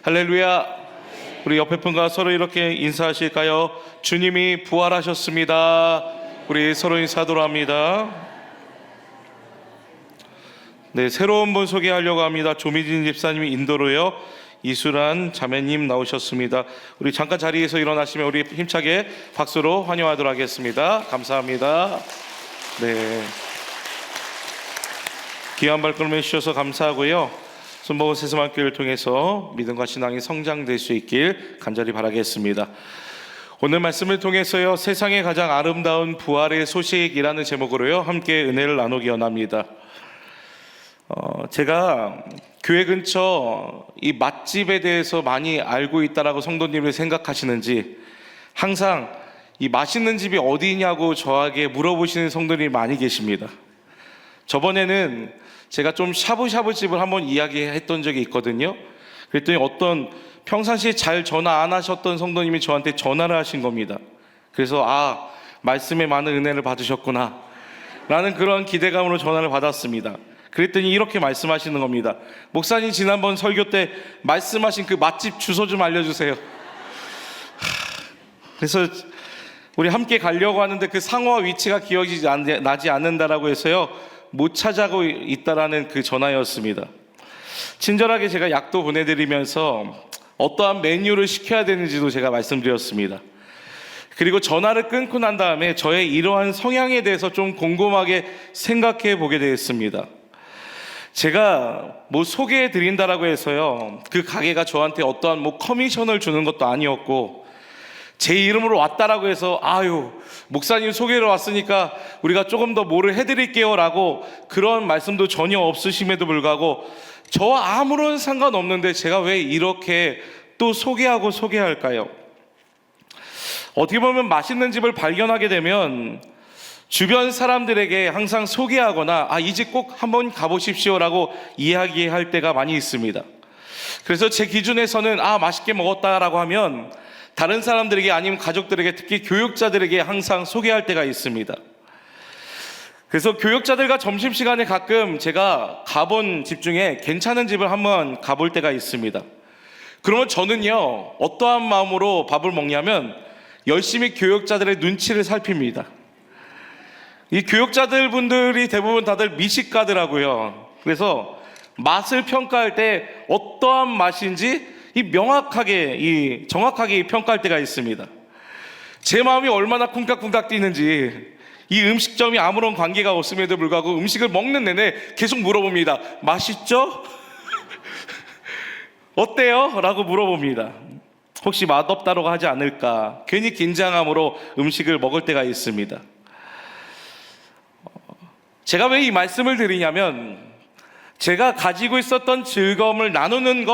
할렐루야. 우리 옆에 분과 서로 이렇게 인사하실까요? 주님이 부활하셨습니다. 우리 서로 인사하도록 합니다. 네, 새로운 분 소개하려고 합니다. 조미진 집사님이 인도로요. 이수란 자매님 나오셨습니다. 우리 잠깐 자리에서 일어나시면 우리 힘차게 박수로 환영하도록 하겠습니다. 감사합니다. 네, 귀한 발걸음 해주셔서 감사하고요. 손목은 세스만교회를 통해서 믿음과 신앙이 성장될 수 있길 간절히 바라겠습니다. 오늘 말씀을 통해서요, 세상의 가장 아름다운 부활의 소식이라는 제목으로요, 함께 은혜를 나누기 원합니다. 제가 교회 근처 이 맛집에 대해서 많이 알고 있다라고 성도님들이 생각하시는지 항상 이 맛있는 집이 어디냐고 저에게 물어보시는 성도님이 많이 계십니다. 저번에는 제가 좀 샤브샤브 집을 한번 이야기했던 적이 있거든요. 그랬더니 어떤 평상시에 잘 전화 안 하셨던 성도님이 저한테 전화를 하신 겁니다. 그래서 말씀에 많은 은혜를 받으셨구나 라는 그런 기대감으로 전화를 받았습니다. 그랬더니 이렇게 말씀하시는 겁니다. 목사님, 지난번 설교 때 말씀하신 그 맛집 주소 좀 알려주세요. 그래서 우리 함께 가려고 하는데 그 상호와 위치가 기억이 나지 않는다라고 해서요, 못 찾아고 있다라는 그 전화였습니다. 친절하게 제가 약도 보내드리면서 어떠한 메뉴를 시켜야 되는지도 제가 말씀드렸습니다. 그리고 전화를 끊고 난 다음에 저의 이러한 성향에 대해서 좀 곰곰하게 생각해 보게 되었습니다. 제가 소개해 드린다라고 해서요, 그 가게가 저한테 어떠한 커미션을 주는 것도 아니었고, 제 이름으로 왔다라고 해서 목사님 소개로 왔으니까 우리가 조금 더 뭐를 해드릴게요 라고 그런 말씀도 전혀 없으심에도 불구하고 저와 아무런 상관없는데 제가 왜 이렇게 또 소개할까요? 어떻게 보면 맛있는 집을 발견하게 되면 주변 사람들에게 항상 소개하거나 이 집 꼭 한번 가보십시오 라고 이야기할 때가 많이 있습니다. 그래서 제 기준에서는 맛있게 먹었다라고 하면 다른 사람들에게, 아니면 가족들에게, 특히 교육자들에게 항상 소개할 때가 있습니다. 그래서 교육자들과 점심시간에 가끔 제가 가본 집 중에 괜찮은 집을 한번 가볼 때가 있습니다. 그러면 저는요, 어떠한 마음으로 밥을 먹냐면 열심히 교육자들의 눈치를 살핍니다. 이 교육자들 분들이 대부분 다들 미식가더라고요. 그래서 맛을 평가할 때 어떠한 맛인지 정확하게 평가할 때가 있습니다. 제 마음이 얼마나 쿵닥쿵닥 뛰는지 이 음식점이 아무런 관계가 없음에도 불구하고 음식을 먹는 내내 계속 물어봅니다. 맛있죠? 어때요? 라고 물어봅니다. 혹시 맛없다고 하지 않을까 괜히 긴장함으로 음식을 먹을 때가 있습니다. 제가 왜 이 말씀을 드리냐면, 제가 가지고 있었던 즐거움을 나누는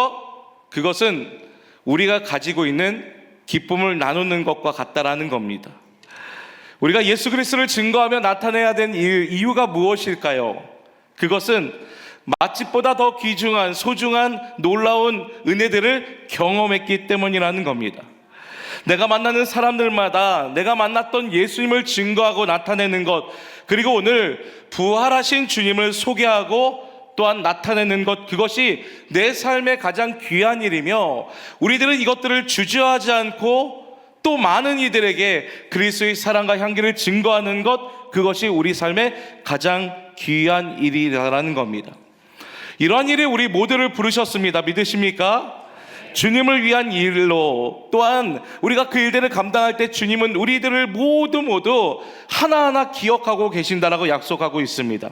그것은 우리가 가지고 있는 기쁨을 나누는 것과 같다라는 겁니다. 우리가 예수 그리스도를 증거하며 나타내야 되는 이유가 무엇일까요? 그것은 맛집보다 더 귀중한, 소중한, 놀라운 은혜들을 경험했기 때문이라는 겁니다. 내가 만나는 사람들마다 내가 만났던 예수님을 증거하고 나타내는 것, 그리고 오늘 부활하신 주님을 소개하고 또한 나타내는 것, 그것이 내 삶의 가장 귀한 일이며, 우리들은 이것들을 주저하지 않고 또 많은 이들에게 그리스도의 사랑과 향기를 증거하는 것, 그것이 우리 삶의 가장 귀한 일이라는 겁니다. 이러한 일에 우리 모두를 부르셨습니다. 믿으십니까? 주님을 위한 일로, 또한 우리가 그 일들을 감당할 때 주님은 우리들을 모두 하나하나 기억하고 계신다라고 약속하고 있습니다.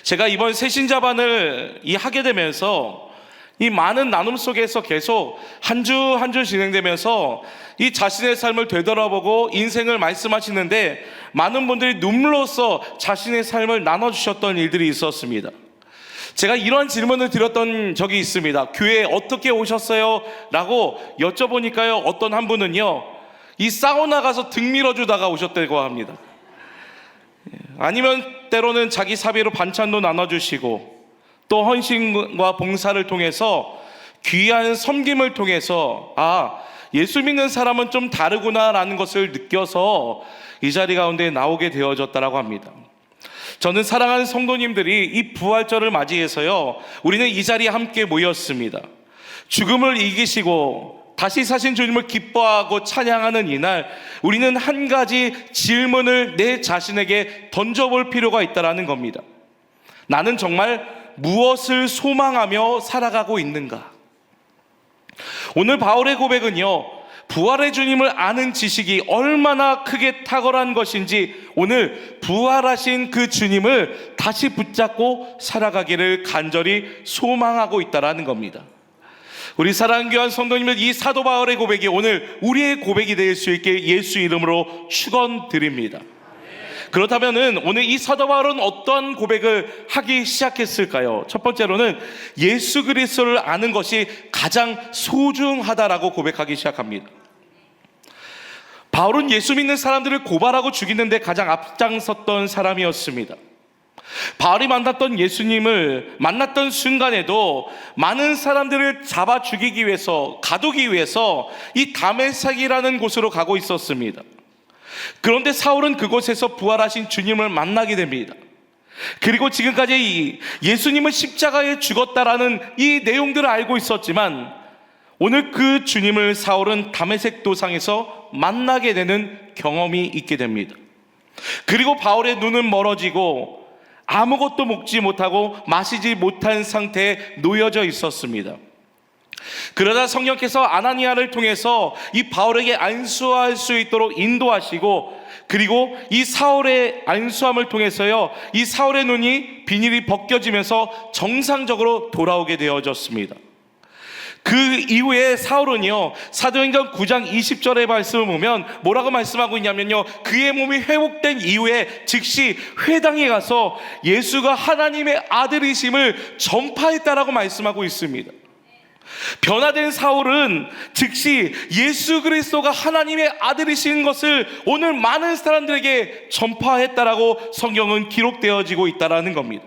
제가 이번 새신자반을 하게 되면서 이 많은 나눔 속에서 계속 한 주 한 주 진행되면서 이 자신의 삶을 되돌아보고 인생을 말씀하시는데, 많은 분들이 눈물로써 자신의 삶을 나눠주셨던 일들이 있었습니다. 제가 이런 질문을 드렸던 적이 있습니다. 교회에 어떻게 오셨어요? 라고 여쭤보니까요, 어떤 한 분은요, 이 사우나 가서 등 밀어주다가 오셨다고 합니다. 아니면 때로는 자기 사비로 반찬도 나눠주시고, 또 헌신과 봉사를 통해서, 귀한 섬김을 통해서 예수 믿는 사람은 좀 다르구나 라는 것을 느껴서 이 자리 가운데 나오게 되어졌다고 합니다. 저는 사랑하는 성도님들이 이 부활절을 맞이해서요, 우리는 이 자리에 함께 모였습니다. 죽음을 이기시고 다시 사신 주님을 기뻐하고 찬양하는 이날, 우리는 한 가지 질문을 내 자신에게 던져볼 필요가 있다는 겁니다. 나는 정말 무엇을 소망하며 살아가고 있는가? 오늘 바울의 고백은요, 부활의 주님을 아는 지식이 얼마나 크게 탁월한 것인지 오늘 부활하신 그 주님을 다시 붙잡고 살아가기를 간절히 소망하고 있다는 겁니다. 우리 사랑하는 귀한 성도님들, 이 사도 바울의 고백이 오늘 우리의 고백이 될 수 있게 예수 이름으로 축원드립니다. 그렇다면 오늘 이 사도 바울은 어떤 고백을 하기 시작했을까요? 첫 번째로는 예수 그리스도를 아는 것이 가장 소중하다라고 고백하기 시작합니다. 바울은 예수 믿는 사람들을 고발하고 죽이는 데 가장 앞장섰던 사람이었습니다. 바울이 만났던 예수님을 만났던 순간에도 많은 사람들을 잡아 죽이기 위해서, 가두기 위해서 이 다메섹이라는 곳으로 가고 있었습니다. 그런데 사울은 그곳에서 부활하신 주님을 만나게 됩니다. 그리고 지금까지 예수님은 십자가에 죽었다라는 이 내용들을 알고 있었지만 오늘 그 주님을 사울은 다메섹 도상에서 만나게 되는 경험이 있게 됩니다. 그리고 바울의 눈은 멀어지고 아무것도 먹지 못하고 마시지 못한 상태에 놓여져 있었습니다. 그러다 성령께서 아나니아를 통해서 이 바울에게 안수할 수 있도록 인도하시고, 그리고 이 사울의 안수함을 통해서요, 이 사울의 눈이 비닐이 벗겨지면서 정상적으로 돌아오게 되어졌습니다. 그 이후에 사울은요, 사도행전 9장 20절의 말씀을 보면 뭐라고 말씀하고 있냐면요, 그의 몸이 회복된 이후에 즉시 회당에 가서 예수가 하나님의 아들이심을 전파했다라고 말씀하고 있습니다. 변화된 사울은 즉시 예수 그리스도가 하나님의 아들이신 것을 오늘 많은 사람들에게 전파했다라고 성경은 기록되어지고 있다라는 겁니다.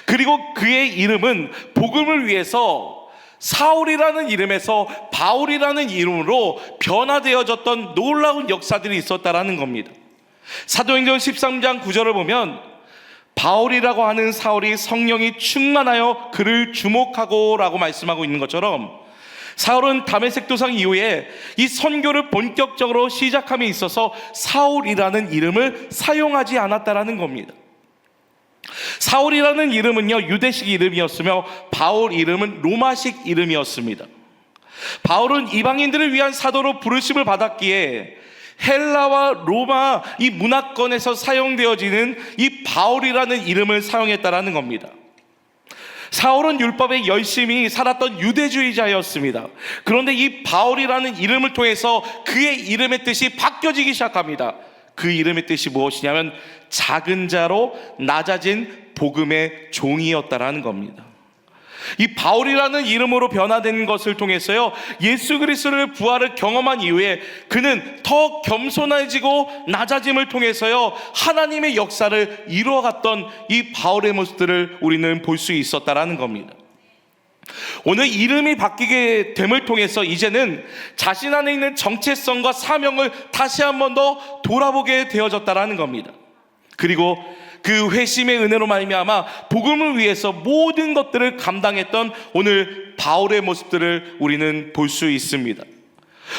그리고 그의 이름은 복음을 위해서 사울이라는 이름에서 바울이라는 이름으로 변화되어졌던 놀라운 역사들이 있었다라는 겁니다. 사도행전 13장 9절을 보면 바울이라고 하는 사울이 성령이 충만하여 그를 주목하고 라고 말씀하고 있는 것처럼, 사울은 다메섹 도상 이후에 이 선교를 본격적으로 시작함에 있어서 사울이라는 이름을 사용하지 않았다라는 겁니다. 사울이라는 이름은요, 유대식 이름이었으며 바울 이름은 로마식 이름이었습니다. 바울은 이방인들을 위한 사도로 부르심을 받았기에 헬라와 로마 이 문화권에서 사용되어지는 이 바울이라는 이름을 사용했다라는 겁니다. 사울은 율법에 열심히 살았던 유대주의자였습니다. 그런데 이 바울이라는 이름을 통해서 그의 이름의 뜻이 바뀌어지기 시작합니다. 그 이름의 뜻이 무엇이냐면 작은 자로 낮아진 복음의 종이었다라는 겁니다. 이 바울이라는 이름으로 변화된 것을 통해서요, 예수 그리스도의 부활을 경험한 이후에 그는 더 겸손해지고 낮아짐을 통해서요, 하나님의 역사를 이루어갔던 이 바울의 모습들을 우리는 볼 수 있었다라는 겁니다. 오늘 이름이 바뀌게 됨을 통해서 이제는 자신 안에 있는 정체성과 사명을 다시 한 번 더 돌아보게 되어졌다라는 겁니다. 그리고 그 회심의 은혜로 말미암아 복음을 위해서 모든 것들을 감당했던 오늘 바울의 모습들을 우리는 볼 수 있습니다.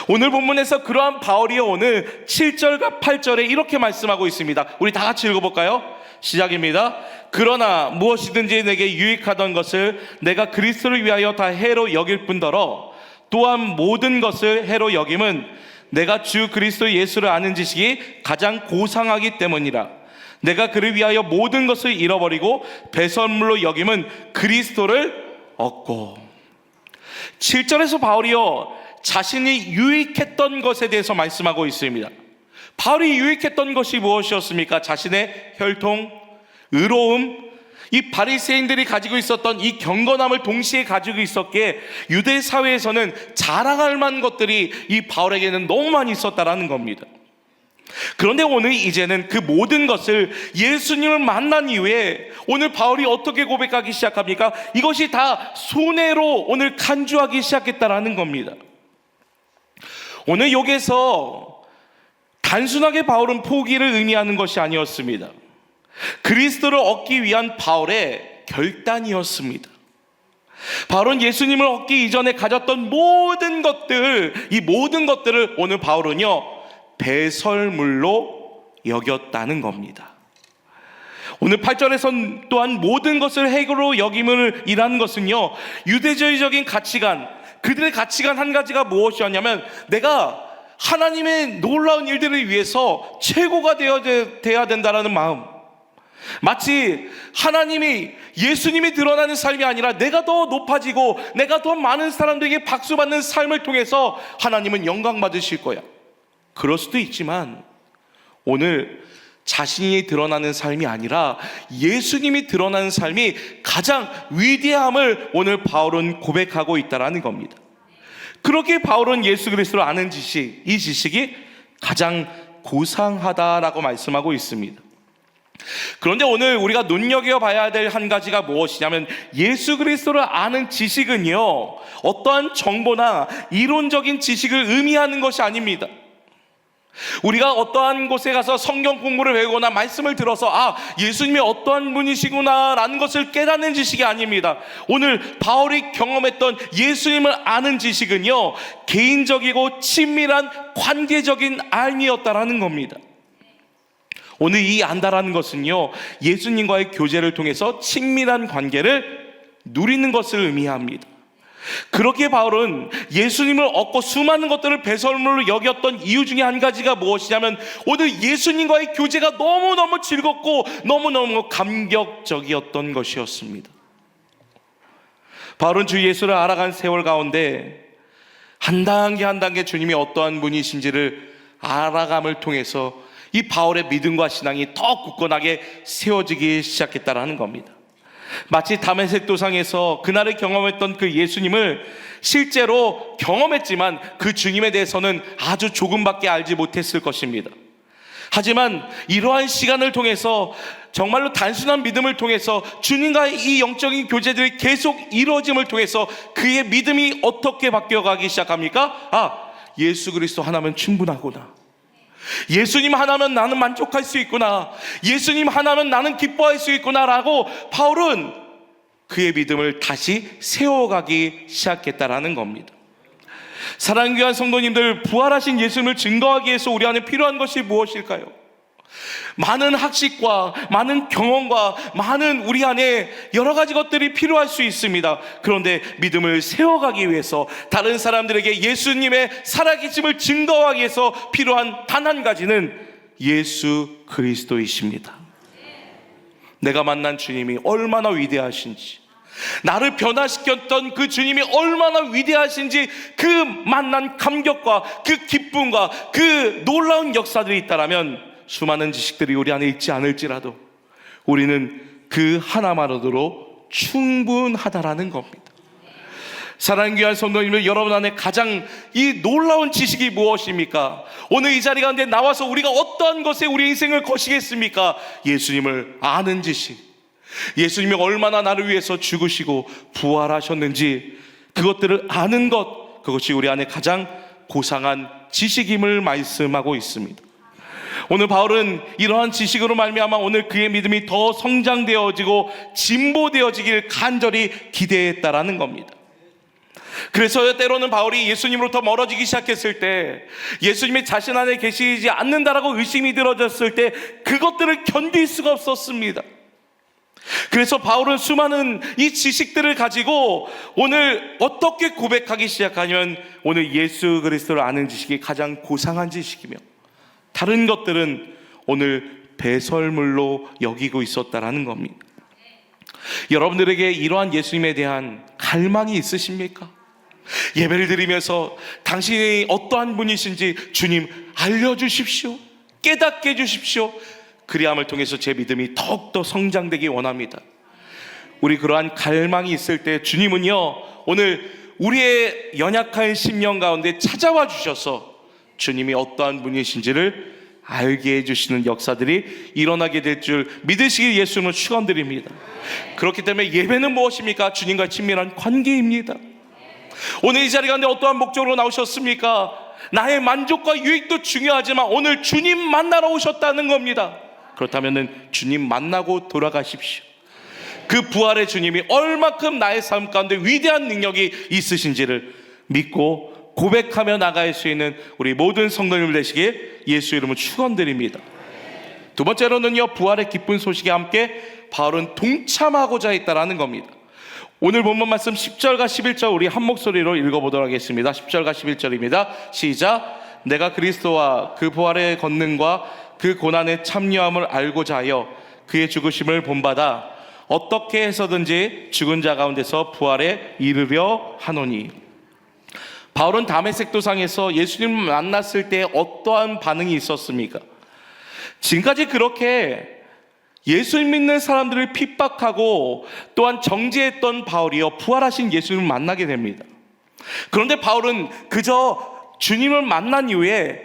오늘 본문에서 그러한 바울이 오늘 7절과 8절에 이렇게 말씀하고 있습니다. 우리 다 같이 읽어볼까요? 시작입니다. 그러나 무엇이든지 내게 유익하던 것을 내가 그리스도를 위하여 다 해로 여길 뿐더러 또한 모든 것을 해로 여김은 내가 주 그리스도 예수를 아는 지식이 가장 고상하기 때문이라. 내가 그를 위하여 모든 것을 잃어버리고 배설물로 여김은 그리스도를 얻고. 7절에서 바울이요, 자신이 유익했던 것에 대해서 말씀하고 있습니다. 바울이 유익했던 것이 무엇이었습니까? 자신의 혈통, 의로움, 이 바리새인들이 가지고 있었던 이 경건함을 동시에 가지고 있었기에 유대 사회에서는 자랑할 만한 것들이 이 바울에게는 너무 많이 있었다라는 겁니다. 그런데 오늘 이제는 그 모든 것을 예수님을 만난 이후에 오늘 바울이 어떻게 고백하기 시작합니까? 이것이 다 손해로 오늘 간주하기 시작했다라는 겁니다. 오늘 여기서 단순하게 바울은 포기를 의미하는 것이 아니었습니다. 그리스도를 얻기 위한 바울의 결단이었습니다. 바울은 예수님을 얻기 이전에 가졌던 모든 것들, 이 모든 것들을 오늘 바울은요, 배설물로 여겼다는 겁니다. 오늘 8절에선 또한 모든 것을 핵으로 여김을 이라는 것은요, 유대주의적인 가치관, 그들의 가치관 한 가지가 무엇이었냐면, 내가 하나님의 놀라운 일들을 위해서 최고가 되어야 된다는 마음, 마치 하나님이, 예수님이 드러나는 삶이 아니라 내가 더 높아지고 내가 더 많은 사람들에게 박수받는 삶을 통해서 하나님은 영광 받으실 거야. 그럴 수도 있지만 오늘 자신이 드러나는 삶이 아니라 예수님이 드러나는 삶이 가장 위대함을 오늘 바울은 고백하고 있다는 겁니다. 그렇게 바울은 예수 그리스도를 아는 지식, 이 지식이 가장 고상하다라고 말씀하고 있습니다. 그런데 오늘 우리가 눈여겨봐야 될 한 가지가 무엇이냐면, 예수 그리스도를 아는 지식은요, 어떠한 정보나 이론적인 지식을 의미하는 것이 아닙니다. 우리가 어떠한 곳에 가서 성경 공부를 배우거나 말씀을 들어서 예수님이 어떠한 분이시구나 라는 것을 깨닫는 지식이 아닙니다. 오늘 바울이 경험했던 예수님을 아는 지식은요, 개인적이고 친밀한 관계적인 알미였다라는 겁니다. 오늘 이 안다라는 것은요, 예수님과의 교제를 통해서 친밀한 관계를 누리는 것을 의미합니다. 그렇게 바울은 예수님을 얻고 수많은 것들을 배설물로 여겼던 이유 중에 한 가지가 무엇이냐면, 오늘 예수님과의 교제가 너무너무 즐겁고 너무너무 감격적이었던 것이었습니다. 바울은 주 예수를 알아간 세월 가운데 한 단계 한 단계 주님이 어떠한 분이신지를 알아감을 통해서 이 바울의 믿음과 신앙이 더 굳건하게 세워지기 시작했다라는 겁니다. 마치 다메섹 도상에서 그날에 경험했던 그 예수님을 실제로 경험했지만 그 주님에 대해서는 아주 조금밖에 알지 못했을 것입니다. 하지만 이러한 시간을 통해서 정말로 단순한 믿음을 통해서 주님과의 이 영적인 교제들이 계속 이루어짐을 통해서 그의 믿음이 어떻게 바뀌어가기 시작합니까? 예수 그리스도 하나면 충분하구나, 예수님 하나면 나는 만족할 수 있구나, 예수님 하나면 나는 기뻐할 수 있구나 라고 바울은 그의 믿음을 다시 세워가기 시작했다라는 겁니다. 사랑하는 귀한 성도님들, 부활하신 예수님을 증거하기 위해서 우리 안에 필요한 것이 무엇일까요? 많은 학식과 많은 경험과 많은 우리 안에 여러 가지 것들이 필요할 수 있습니다. 그런데 믿음을 세워가기 위해서, 다른 사람들에게 예수님의 살아계심을 증거하기 위해서 필요한 단 한 가지는 예수 그리스도이십니다. 내가 만난 주님이 얼마나 위대하신지, 나를 변화시켰던 그 주님이 얼마나 위대하신지, 그 만난 감격과 그 기쁨과 그 놀라운 역사들이 있다라면 수많은 지식들이 우리 안에 있지 않을지라도 우리는 그 하나만으로도 충분하다라는 겁니다. 사랑하는 귀한 성도님들, 여러분 안에 가장 이 놀라운 지식이 무엇입니까? 오늘 이 자리 가운데 나와서 우리가 어떠한 것에 우리 인생을 거시겠습니까? 예수님을 아는 지식, 예수님이 얼마나 나를 위해서 죽으시고 부활하셨는지 그것들을 아는 것, 그것이 우리 안에 가장 고상한 지식임을 말씀하고 있습니다. 오늘 바울은 이러한 지식으로 말미암아 오늘 그의 믿음이 더 성장되어지고 진보되어지길 간절히 기대했다라는 겁니다. 그래서 때로는 바울이 예수님으로부터 멀어지기 시작했을 때, 예수님이 자신 안에 계시지 않는다라고 의심이 들어졌을 때 그것들을 견딜 수가 없었습니다. 그래서 바울은 수많은 이 지식들을 가지고 오늘 어떻게 고백하기 시작하냐면, 오늘 예수 그리스도를 아는 지식이 가장 고상한 지식이며 다른 것들은 오늘 배설물로 여기고 있었다라는 겁니다. 여러분들에게 이러한 예수님에 대한 갈망이 있으십니까? 예배를 드리면서 당신이 어떠한 분이신지 주님 알려주십시오, 깨닫게 해주십시오, 그리함을 통해서 제 믿음이 더욱더 성장되기 원합니다. 우리 그러한 갈망이 있을 때 주님은요, 오늘 우리의 연약한 심령 가운데 찾아와 주셔서 주님이 어떠한 분이신지를 알게 해주시는 역사들이 일어나게 될 줄 믿으시길 예수님을 축원드립니다. 그렇기 때문에 예배는 무엇입니까? 주님과 친밀한 관계입니다. 오늘 이 자리 가운데 어떠한 목적으로 나오셨습니까? 나의 만족과 유익도 중요하지만 오늘 주님 만나러 오셨다는 겁니다. 그렇다면 주님 만나고 돌아가십시오. 그 부활의 주님이 얼마큼 나의 삶 가운데 위대한 능력이 있으신지를 믿고 고백하며 나갈 수 있는 우리 모든 성도님 되시길 예수 이름으로 축원드립니다. 두 번째로는요, 부활의 기쁜 소식에 함께 바울은 동참하고자 했다라는 겁니다. 오늘 본문 말씀 10절과 11절 우리 한 목소리로 읽어보도록 하겠습니다. 10절과 11절입니다. 시작. 내가 그리스도와 그 부활의 권능과 그 고난에 참여함을 알고자 하여 그의 죽으심을 본받아 어떻게 해서든지 죽은 자 가운데서 부활에 이르려 하노니. 바울은 다메섹 도상에서 예수님을 만났을 때 어떠한 반응이 있었습니까? 지금까지 그렇게 예수 믿는 사람들을 핍박하고 또한 정죄했던 바울이요, 부활하신 예수님을 만나게 됩니다. 그런데 바울은 그저 주님을 만난 이후에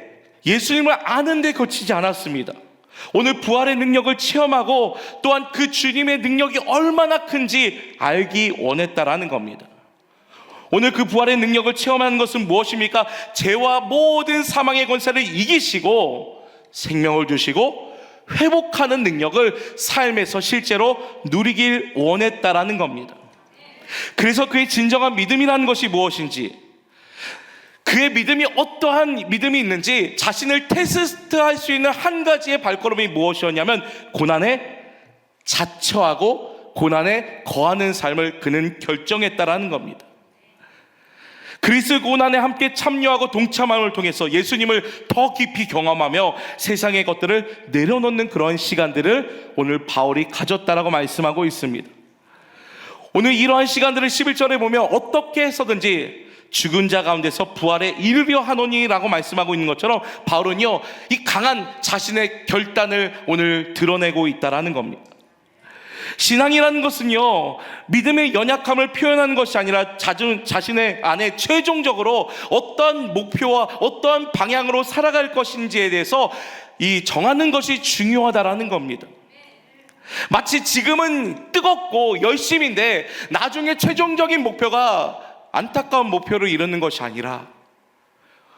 예수님을 아는 데 그치지 않았습니다. 오늘 부활의 능력을 체험하고 또한 그 주님의 능력이 얼마나 큰지 알기 원했다라는 겁니다. 오늘 그 부활의 능력을 체험하는 것은 무엇입니까? 죄와 모든 사망의 권세를 이기시고 생명을 주시고 회복하는 능력을 삶에서 실제로 누리길 원했다라는 겁니다. 그래서 그의 진정한 믿음이라는 것이 무엇인지, 그의 믿음이 어떠한 믿음이 있는지 자신을 테스트할 수 있는 한 가지의 발걸음이 무엇이었냐면 고난에 자처하고 고난에 거하는 삶을 그는 결정했다라는 겁니다. 그리스도 고난에 함께 참여하고 동참함을 통해서 예수님을 더 깊이 경험하며 세상의 것들을 내려놓는 그런 시간들을 오늘 바울이 가졌다라고 말씀하고 있습니다. 오늘 이러한 시간들을 11절에 보면 어떻게 해서든지 죽은 자 가운데서 부활에 이르려 하노니라고 말씀하고 있는 것처럼 바울은요, 이 강한 자신의 결단을 오늘 드러내고 있다라는 겁니다. 신앙이라는 것은요, 믿음의 연약함을 표현하는 것이 아니라 자신의 안에 최종적으로 어떠한 목표와 어떠한 방향으로 살아갈 것인지에 대해서 이 정하는 것이 중요하다라는 겁니다. 마치 지금은 뜨겁고 열심인데 나중에 최종적인 목표가 안타까운 목표를 이루는 것이 아니라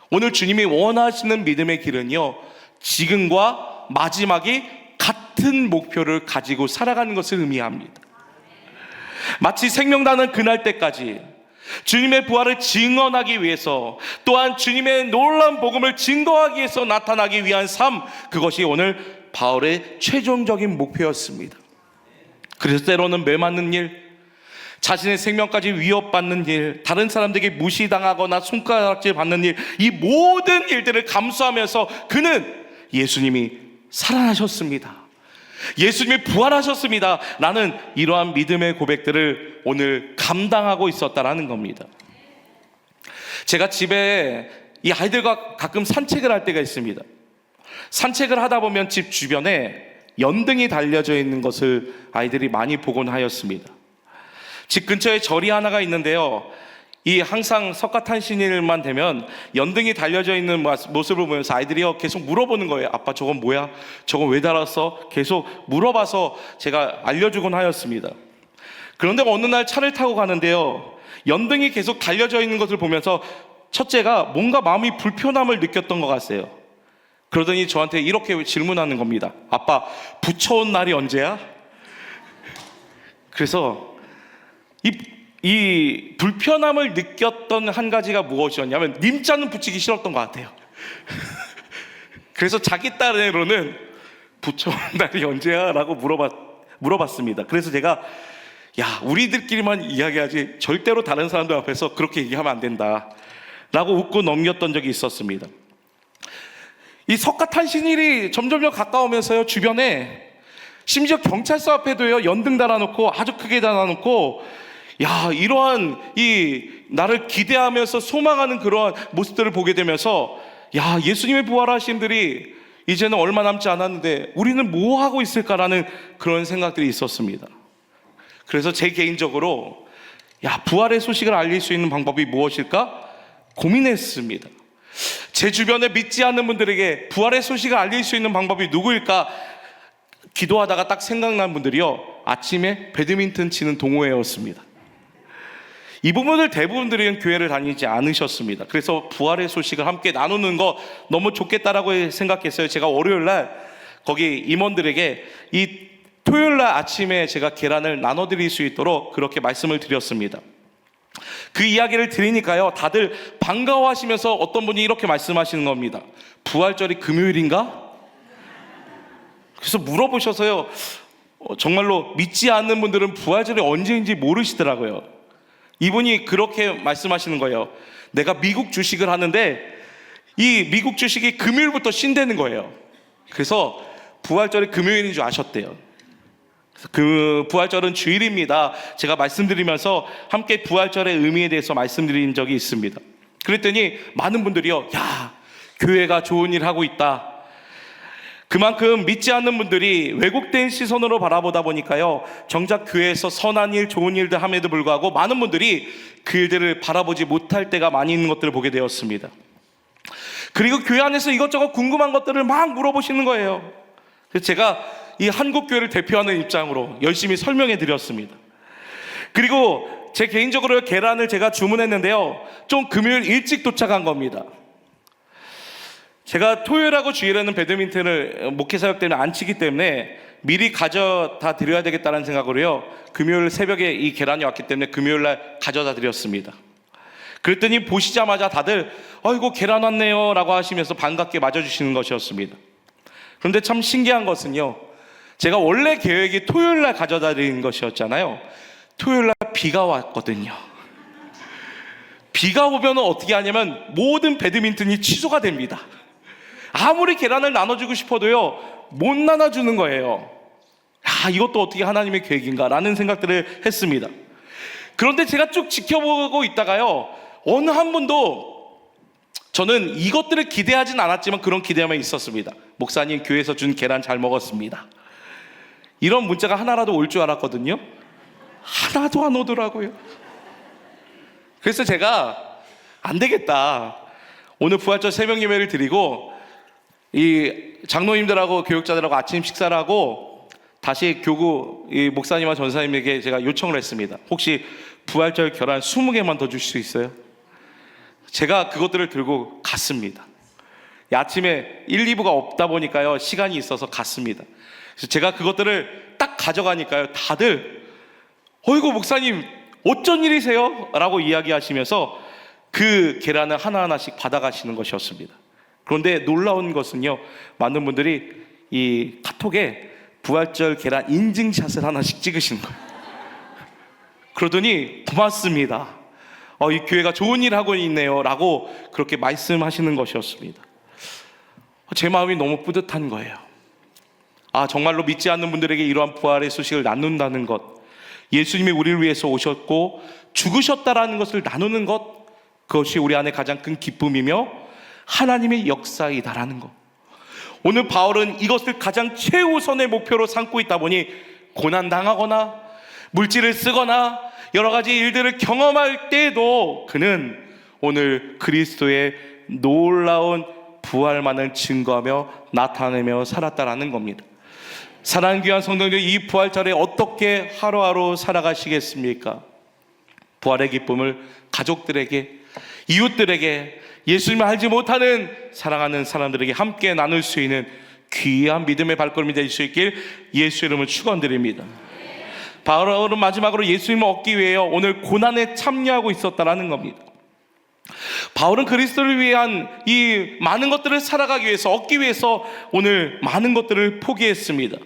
오늘 주님이 원하시는 믿음의 길은요, 지금과 마지막이 같은 목표를 가지고 살아가는 것을 의미합니다. 마치 생명다는 그날 때까지 주님의 부활을 증언하기 위해서 또한 주님의 놀라운 복음을 증거하기 위해서 나타나기 위한 삶, 그것이 오늘 바울의 최종적인 목표였습니다. 그래서 때로는 매맞는 일, 자신의 생명까지 위협받는 일, 다른 사람들에게 무시당하거나 손가락질 받는 일, 이 모든 일들을 감수하면서 그는 예수님이 살아나셨습니다, 예수님이 부활하셨습니다 라는 이러한 믿음의 고백들을 오늘 감당하고 있었다라는 겁니다. 제가 집에 이 아이들과 가끔 산책을 할 때가 있습니다. 산책을 하다 보면 집 주변에 연등이 달려져 있는 것을 아이들이 많이 보곤 하였습니다. 집 근처에 절이 하나가 있는데요, 이 항상 석가탄신일만 되면 연등이 달려져 있는 모습을 보면서 아이들이요 계속 물어보는 거예요. 아빠 저건 뭐야? 저건 왜 달았어? 계속 물어봐서 제가 알려주곤 하였습니다. 그런데 어느 날 차를 타고 가는데요, 연등이 계속 달려져 있는 것을 보면서 첫째가 뭔가 마음이 불편함을 느꼈던 것 같아요. 그러더니 저한테 이렇게 질문하는 겁니다. 아빠, 붙여온 날이 언제야? 그래서 이 불편함을 느꼈던 한 가지가 무엇이었냐면 님자는 붙이기 싫었던 것 같아요. 그래서 자기 딴에로는 붙여온 날이 언제야? 라고 물어봤습니다. 그래서 제가 우리들끼리만 이야기하지 절대로 다른 사람들 앞에서 그렇게 얘기하면 안 된다 라고 웃고 넘겼던 적이 있었습니다. 이 석가탄신일이 점점 가까우면서요, 주변에 심지어 경찰서 앞에도요 연등 달아놓고 아주 크게 달아놓고 이러한 이 나를 기대하면서 소망하는 그러한 모습들을 보게 되면서 예수님의 부활하심들이 이제는 얼마 남지 않았는데 우리는 뭐 하고 있을까라는 그런 생각들이 있었습니다. 그래서 제 개인적으로 부활의 소식을 알릴 수 있는 방법이 무엇일까 고민했습니다. 제 주변에 믿지 않는 분들에게 부활의 소식을 알릴 수 있는 방법이 누구일까 기도하다가 딱 생각난 분들이요, 아침에 배드민턴 치는 동호회였습니다. 이 부분을 대부분들은 교회를 다니지 않으셨습니다. 그래서 부활의 소식을 함께 나누는 거 너무 좋겠다라고 생각했어요. 제가 월요일날 거기 임원들에게 이 토요일날 아침에 제가 계란을 나눠드릴 수 있도록 그렇게 말씀을 드렸습니다. 그 이야기를 들으니까요, 다들 반가워하시면서 어떤 분이 이렇게 말씀하시는 겁니다. 부활절이 금요일인가? 그래서 물어보셔서요, 정말로 믿지 않는 분들은 부활절이 언제인지 모르시더라고요. 이분이 그렇게 말씀하시는 거예요. 내가 미국 주식을 하는데 이 미국 주식이 금요일부터 쉰다는 거예요. 그래서 부활절이 금요일인 줄 아셨대요. 그 부활절은 주일입니다. 제가 말씀드리면서 함께 부활절의 의미에 대해서 말씀드린 적이 있습니다. 그랬더니 많은 분들이요, 야, 교회가 좋은 일 하고 있다. 그만큼 믿지 않는 분들이 왜곡된 시선으로 바라보다 보니까요, 정작 교회에서 선한 일, 좋은 일들 함에도 불구하고 많은 분들이 그 일들을 바라보지 못할 때가 많이 있는 것들을 보게 되었습니다. 그리고 교회 안에서 이것저것 궁금한 것들을 막 물어보시는 거예요. 그래서 제가 이 한국교회를 대표하는 입장으로 열심히 설명해 드렸습니다. 그리고 제 개인적으로 계란을 제가 주문했는데요, 좀 금요일 일찍 도착한 겁니다. 제가 토요일하고 주일에는 배드민턴을 목회사역 때문에 안 치기 때문에 미리 가져다 드려야 되겠다는 생각으로요, 금요일 새벽에 이 계란이 왔기 때문에 금요일날 가져다 드렸습니다. 그랬더니 보시자마자 다들 아이고 계란 왔네요 라고 하시면서 반갑게 맞아주시는 것이었습니다. 그런데 참 신기한 것은요, 제가 원래 계획이 토요일날 가져다 드리는 것이었잖아요. 토요일날 비가 왔거든요. 비가 오면 어떻게 하냐면 모든 배드민턴이 취소가 됩니다. 아무리 계란을 나눠주고 싶어도요, 못 나눠주는 거예요. 아, 이것도 어떻게 하나님의 계획인가 라는 생각들을 했습니다. 그런데 제가 쭉 지켜보고 있다가요, 어느 한 분도, 저는 이것들을 기대하진 않았지만 그런 기대감이 있었습니다. 목사님, 교회에서 준 계란 잘 먹었습니다. 이런 문자가 하나라도 올 줄 알았거든요. 하나도 안 오더라고요. 그래서 제가 안 되겠다, 오늘 부활절 새벽 예배를 드리고 이 장로님들하고 교육자들하고 아침 식사를 하고 다시 교구 이 목사님과 전사님에게 제가 요청을 했습니다. 혹시 부활절 계란 20개만 더 주실 수 있어요? 제가 그것들을 들고 갔습니다. 아침에 1, 2부가 없다 보니까요, 시간이 있어서 갔습니다. 그래서 제가 그것들을 딱 가져가니까요, 다들 어이구 목사님 어쩐 일이세요? 라고 이야기하시면서 그 계란을 하나하나씩 받아가시는 것이었습니다. 그런데 놀라운 것은요, 많은 분들이 이 카톡에 부활절 계란 인증샷을 하나씩 찍으시는 거예요. 그러더니 고맙습니다, 이 교회가 좋은 일 하고 있네요 라고 그렇게 말씀하시는 것이었습니다. 제 마음이 너무 뿌듯한 거예요. 아, 정말로 믿지 않는 분들에게 이러한 부활의 소식을 나눈다는 것, 예수님이 우리를 위해서 오셨고 죽으셨다라는 것을 나누는 것, 그것이 우리 안에 가장 큰 기쁨이며 하나님의 역사이다라는 것. 오늘 바울은 이것을 가장 최우선의 목표로 삼고 있다 보니 고난당하거나 물질을 쓰거나 여러 가지 일들을 경험할 때에도 그는 오늘 그리스도의 놀라운 부활만을 증거하며 나타내며 살았다라는 겁니다. 사랑하는 귀한 성도님들, 이 부활절에 어떻게 하루하루 살아가시겠습니까? 부활의 기쁨을 가족들에게, 이웃들에게, 예수님을 알지 못하는 사랑하는 사람들에게 함께 나눌 수 있는 귀한 믿음의 발걸음이 될 수 있길 예수 이름을 축원드립니다. 바울은 마지막으로 예수님을 얻기 위해 오늘 고난에 참여하고 있었다라는 겁니다. 바울은 그리스도를 위한 이 많은 것들을 살아가기 위해서, 얻기 위해서 오늘 많은 것들을 포기했습니다.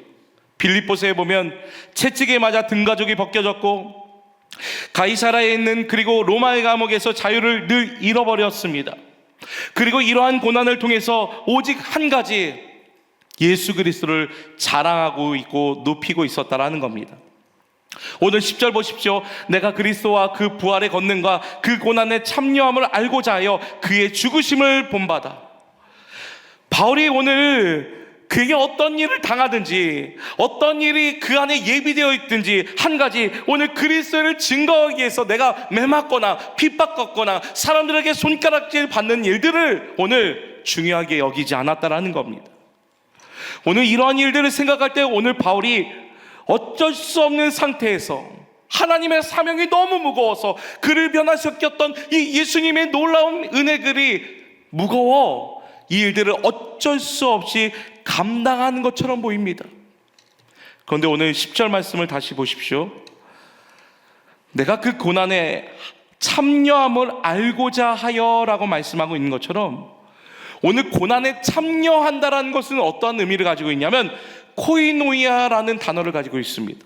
빌립보서에 보면 채찍에 맞아 등가죽이 벗겨졌고 가이사라에 있는 그리고 로마의 감옥에서 자유를 늘 잃어버렸습니다. 그리고 이러한 고난을 통해서 오직 한 가지, 예수 그리스도를 자랑하고 있고 높이고 있었다라는 겁니다. 오늘 10절 보십시오. 내가 그리스도와 그 부활의 권능과 그 고난에 참여함을 알고자 하여 그의 죽으심을 본받아. 바울이 오늘 그게 어떤 일을 당하든지 어떤 일이 그 안에 예비되어 있든지 한 가지, 오늘 그리스도를 증거하기 위해서 내가 매맞거나 핍박받거나 사람들에게 손가락질 받는 일들을 오늘 중요하게 여기지 않았다라는 겁니다. 오늘 이러한 일들을 생각할 때 오늘 바울이 어쩔 수 없는 상태에서 하나님의 사명이 너무 무거워서 그를 변화시켰던 이 예수님의 놀라운 은혜들이 무거워 이 일들을 어쩔 수 없이 감당하는 것처럼 보입니다. 그런데 오늘 10절 말씀을 다시 보십시오. 내가 그 고난에 참여함을 알고자 하여라고 말씀하고 있는 것처럼, 오늘 고난에 참여한다라는 것은 어떠한 의미를 가지고 있냐면 코이노이아라는 단어를 가지고 있습니다.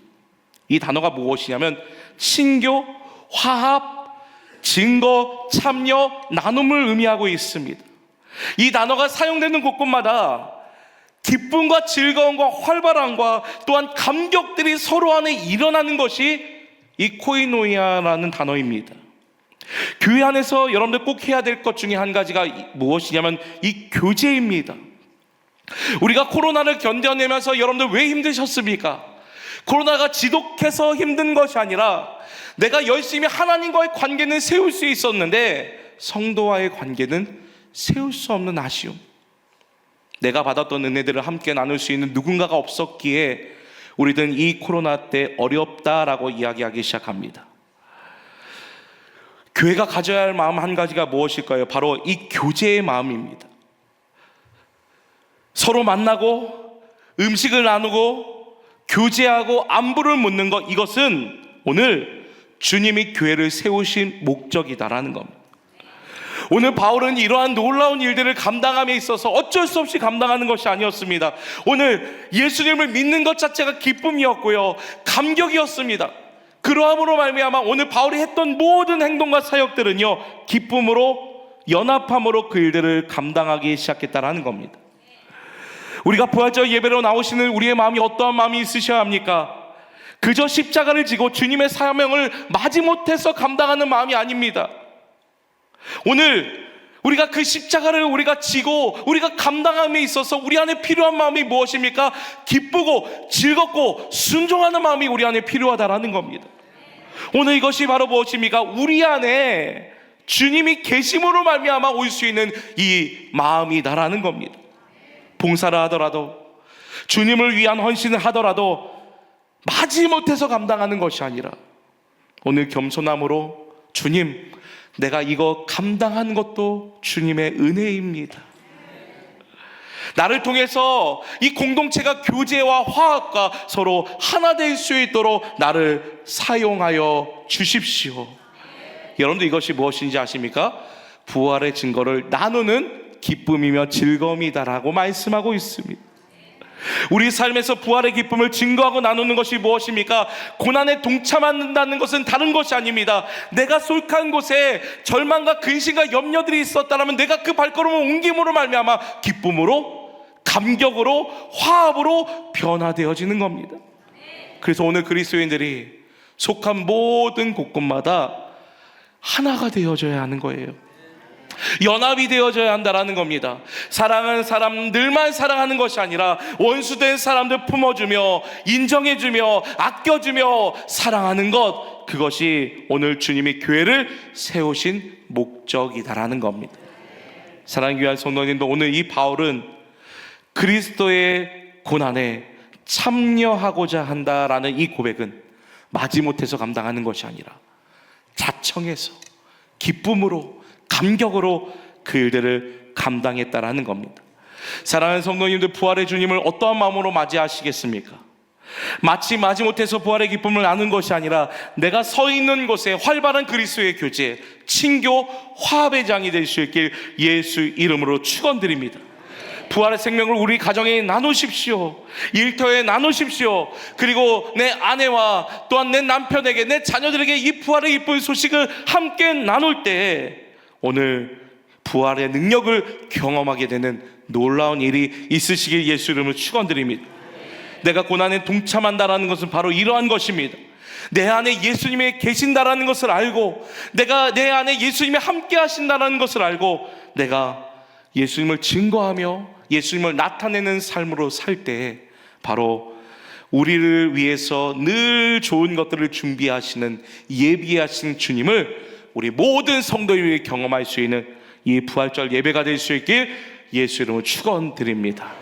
이 단어가 무엇이냐면 친교, 화합, 증거, 참여, 나눔을 의미하고 있습니다. 이 단어가 사용되는 곳곳마다 기쁨과 즐거움과 활발함과 또한 감격들이 서로 안에 일어나는 것이 이 코이노이아라는 단어입니다. 교회 안에서 여러분들 꼭 해야 될 것 중에 한 가지가 무엇이냐면 이 교제입니다. 우리가 코로나를 견뎌내면서 여러분들 왜 힘드셨습니까? 코로나가 지독해서 힘든 것이 아니라 내가 열심히 하나님과의 관계는 세울 수 있었는데 성도와의 관계는 세울 수 없는 아쉬움, 내가 받았던 은혜들을 함께 나눌 수 있는 누군가가 없었기에 우리들은 이 코로나 때 어렵다라고 이야기하기 시작합니다. 교회가 가져야 할 마음 한 가지가 무엇일까요? 바로 이 교제의 마음입니다. 서로 만나고 음식을 나누고 교제하고 안부를 묻는 것, 이것은 오늘 주님이 교회를 세우신 목적이다라는 겁니다. 오늘 바울은 이러한 놀라운 일들을 감당함에 있어서 어쩔 수 없이 감당하는 것이 아니었습니다. 오늘 예수님을 믿는 것 자체가 기쁨이었고요, 감격이었습니다. 그러함으로 말미암아 오늘 바울이 했던 모든 행동과 사역들은요, 기쁨으로, 연합함으로 그 일들을 감당하기 시작했다라는 겁니다. 우리가 부활절 예배로 나오시는 우리의 마음이 어떠한 마음이 있으셔야 합니까? 그저 십자가를 지고 주님의 사명을 마지못해서 감당하는 마음이 아닙니다. 오늘 우리가 그 십자가를 우리가 지고 우리가 감당함에 있어서 우리 안에 필요한 마음이 무엇입니까? 기쁘고 즐겁고 순종하는 마음이 우리 안에 필요하다라는 겁니다. 오늘 이것이 바로 무엇입니까? 우리 안에 주님이 계심으로 말미암아 올 수 있는 이 마음이다라는 겁니다. 봉사를 하더라도, 주님을 위한 헌신을 하더라도 마지못해서 감당하는 것이 아니라 오늘 겸손함으로, 주님, 내가 이거 감당한 것도 주님의 은혜입니다. 나를 통해서 이 공동체가 교제와 화합과 서로 하나 될 수 있도록 나를 사용하여 주십시오. 여러분들 이것이 무엇인지 아십니까? 부활의 증거를 나누는 기쁨이며 즐거움이다라고 말씀하고 있습니다. 우리 삶에서 부활의 기쁨을 증거하고 나누는 것이 무엇입니까? 고난에 동참한다는 것은 다른 것이 아닙니다. 내가 솔직한 곳에 절망과 근심과 염려들이 있었다면 내가 그 발걸음을 옮김으로 말미암아 기쁨으로, 감격으로, 화합으로 변화되어지는 겁니다. 그래서 오늘 그리스도인들이 속한 모든 곳곳마다 하나가 되어져야 하는 거예요. 연합이 되어져야 한다라는 겁니다. 사랑하는 사람들만 사랑하는 것이 아니라 원수된 사람들 품어주며 인정해주며 아껴주며 사랑하는 것, 그것이 오늘 주님이 교회를 세우신 목적이다라는 겁니다. 사랑하는 귀한 성도님도, 오늘 이 바울은 그리스도의 고난에 참여하고자 한다라는 이 고백은 마지못해서 감당하는 것이 아니라 자청해서 기쁨으로, 감격으로 그 일들을 감당했다라는 겁니다. 사랑하는 성도님들, 부활의 주님을 어떠한 마음으로 맞이하시겠습니까? 마치 마지못해서 부활의 기쁨을 나눈 것이 아니라 내가 서 있는 곳에 활발한 그리스도의 교제, 친교, 화합의 장이 될 수 있길 예수 이름으로 축원드립니다. 부활의 생명을 우리 가정에 나누십시오. 일터에 나누십시오. 그리고 내 아내와 또한 내 남편에게, 내 자녀들에게 이 부활의 기쁜 소식을 함께 나눌 때 오늘 부활의 능력을 경험하게 되는 놀라운 일이 있으시길 예수 이름으로 축원드립니다. 내가 고난에 동참한다라는 것은 바로 이러한 것입니다. 내 안에 예수님이 계신다라는 것을 알고, 내가 내 안에 예수님이 함께 하신다라는 것을 알고, 내가 예수님을 증거하며 예수님을 나타내는 삶으로 살 때 바로 우리를 위해서 늘 좋은 것들을 준비하시는, 예비하시는 주님을 우리 모든 성도들이 경험할 수 있는 이 부활절 예배가 될 수 있길 예수 이름으로 축원드립니다.